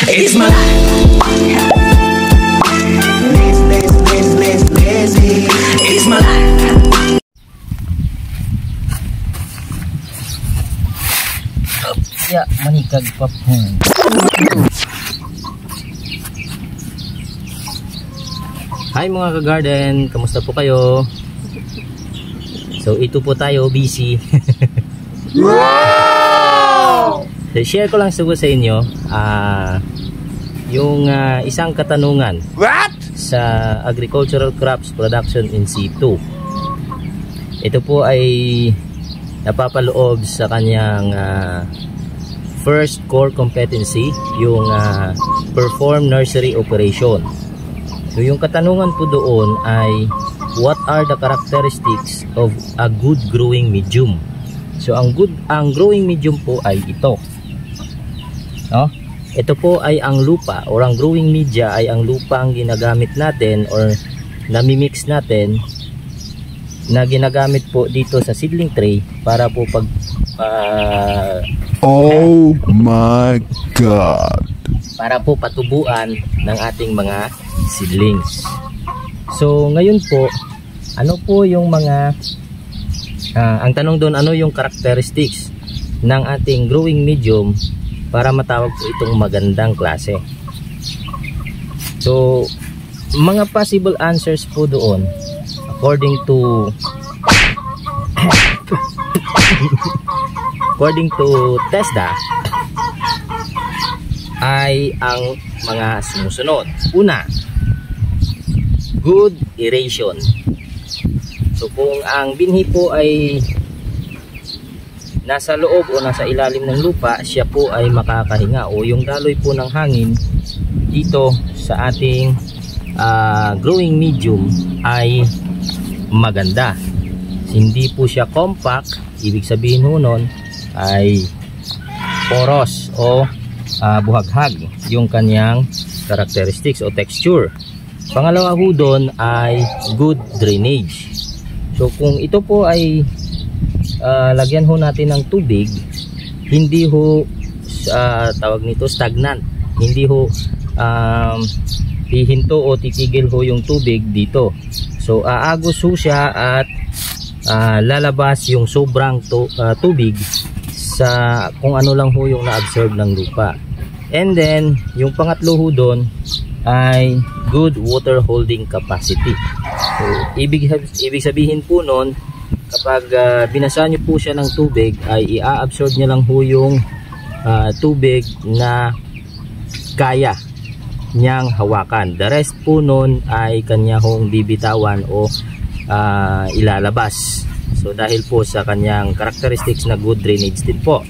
It's my life. Lazy. It's my life. Ya, manikag pa po. Hi mga ka-garden, kamusta po kayo? So ito po tayo, busy. Wow! So, share ko lang sa inyo yung isang katanungan. What? Sa agricultural crops production in situ. Ito po ay napapaloob sa kanyang first core competency, yung perform nursery operation. So yung katanungan po doon ay what are the characteristics of a good growing medium? So ang growing medium po ay ito. No? Ito po ay ang lupa or ang growing media ay ang lupang ginagamit natin or nami-mix natin na ginagamit po dito sa seedling tray para po pag oh my God, para po patubuan ng ating mga seedlings. So ngayon po, ano po yung mga ang tanong doon, ano yung characteristics ng ating growing medium para matawag po itong magandang klase? So mga possible answers po doon according to TESDA ay ang mga sumusunod. Una, good aeration. So kung ang binhi po ay nasa loob o nasa ilalim ng lupa, siya po ay makakahinga o yung daloy po ng hangin dito sa ating growing medium ay maganda. Hindi po siya compact, ibig sabihin ho nun ay porous o buhaghag yung kanyang characteristics o texture. Pangalawa ho doon ay good drainage. So kung ito po ay lagyan ho natin ng tubig, hindi ho tawag nito stagnant, hindi ho hihinto o titigil ho yung tubig dito. So aagos ho siya at lalabas yung sobrang tubig sa kung ano lang ho yung na-absorb ng lupa. And then yung pangatlo ho doon ay good water holding capacity. So ibig sabihin po noon, kapag binasa nyo po siya ng tubig ay i-absorb niya lang ho yung tubig na kaya niyang hawakan. The rest po nun ay kanya hong bibitawan o ilalabas. So dahil po sa kanyang characteristics na good drainage din po.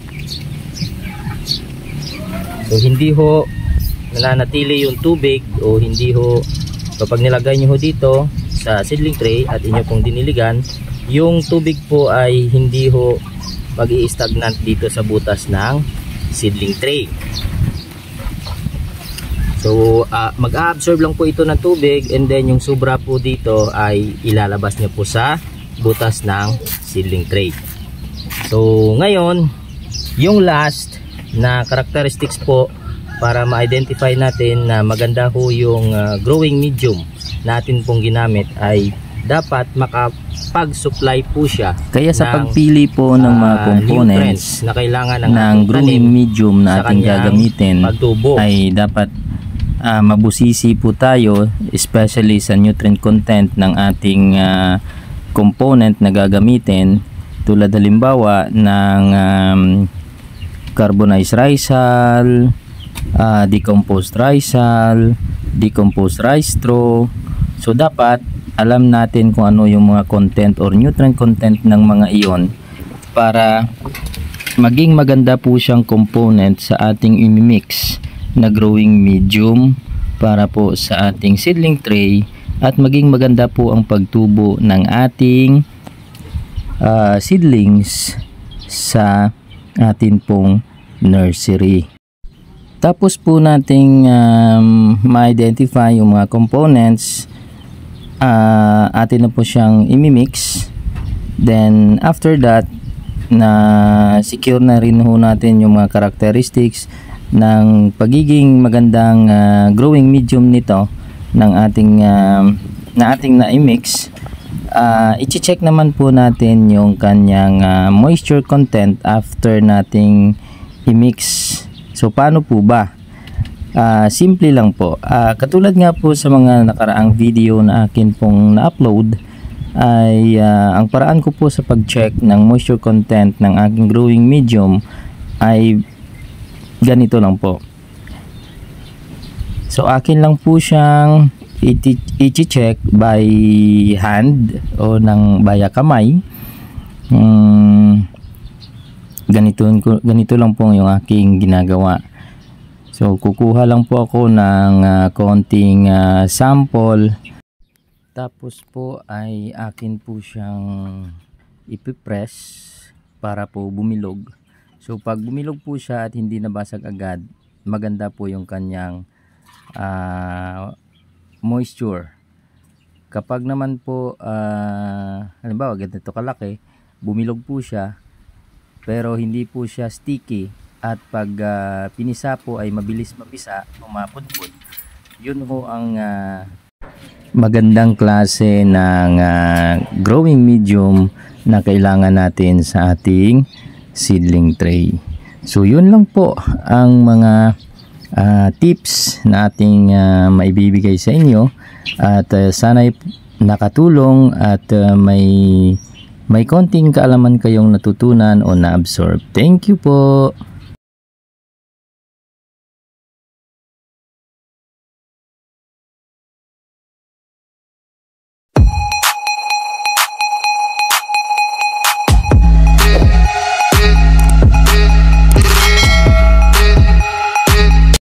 So hindi ho nananatili yung tubig o hindi ho kapag nilagay nyo ho dito sa seedling tray at inyo pong diniligan, yung tubig po ay hindi ho mag-i-stagnant dito sa butas ng seedling tray. So mag-a-absorb lang po ito ng tubig and then yung sobra po dito ay ilalabas niya po sa butas ng seedling tray. So ngayon, yung last na characteristics po para ma-identify natin na maganda ho yung growing medium natin pong ginamit ay dapat makapag-supply po siya. Kaya sa pagpili po ng mga components na kailangan ng growing medium na ating gagamitin ay dapat mabusisi po tayo, especially sa nutrient content ng ating component na gagamitin, tulad halimbawa ng carbonized risal, decomposed risal, decomposed rice straw. So dapat alam natin kung ano yung mga content or nutrient content ng mga iyon para maging maganda po siyang component sa ating imimix na growing medium para po sa ating seedling tray at maging maganda po ang pagtubo ng ating seedlings sa atin pong nursery. Tapos po nating ma-identify yung mga components, atin na po siyang imimix. Then after that, na secure na rin ho natin yung mga characteristics ng pagiging magandang growing medium nito ng ating na-mix. I-check naman po natin yung kanyang moisture content after nating i-mix. So paano po ba? Simple lang po. Katulad nga po sa mga nakaraang video na akin pong na-upload, ay ang paraan ko po sa pag-check ng moisture content ng aking growing medium ay ganito lang po. So akin lang po siyang i-check by hand o ng baya kamay. Ganito lang po yung aking ginagawa. So kukuha lang po ako ng konting sample, tapos po ay akin po siyang ipipress para po bumilog. So pag bumilog po siya at hindi nabasag agad, maganda po yung kanyang moisture. Kapag naman po halimbawa ganito kalaki, bumilog po siya pero hindi po siya sticky, at pag pinisa po ay mabilis mapisa o mapudpud, yun po ang magandang klase ng growing medium na kailangan natin sa ating seedling tray. So yun lang po ang mga tips na ating maibibigay sa inyo, at sana'y nakatulong at may konting kaalaman kayong natutunan o na-absorb. Thank you po.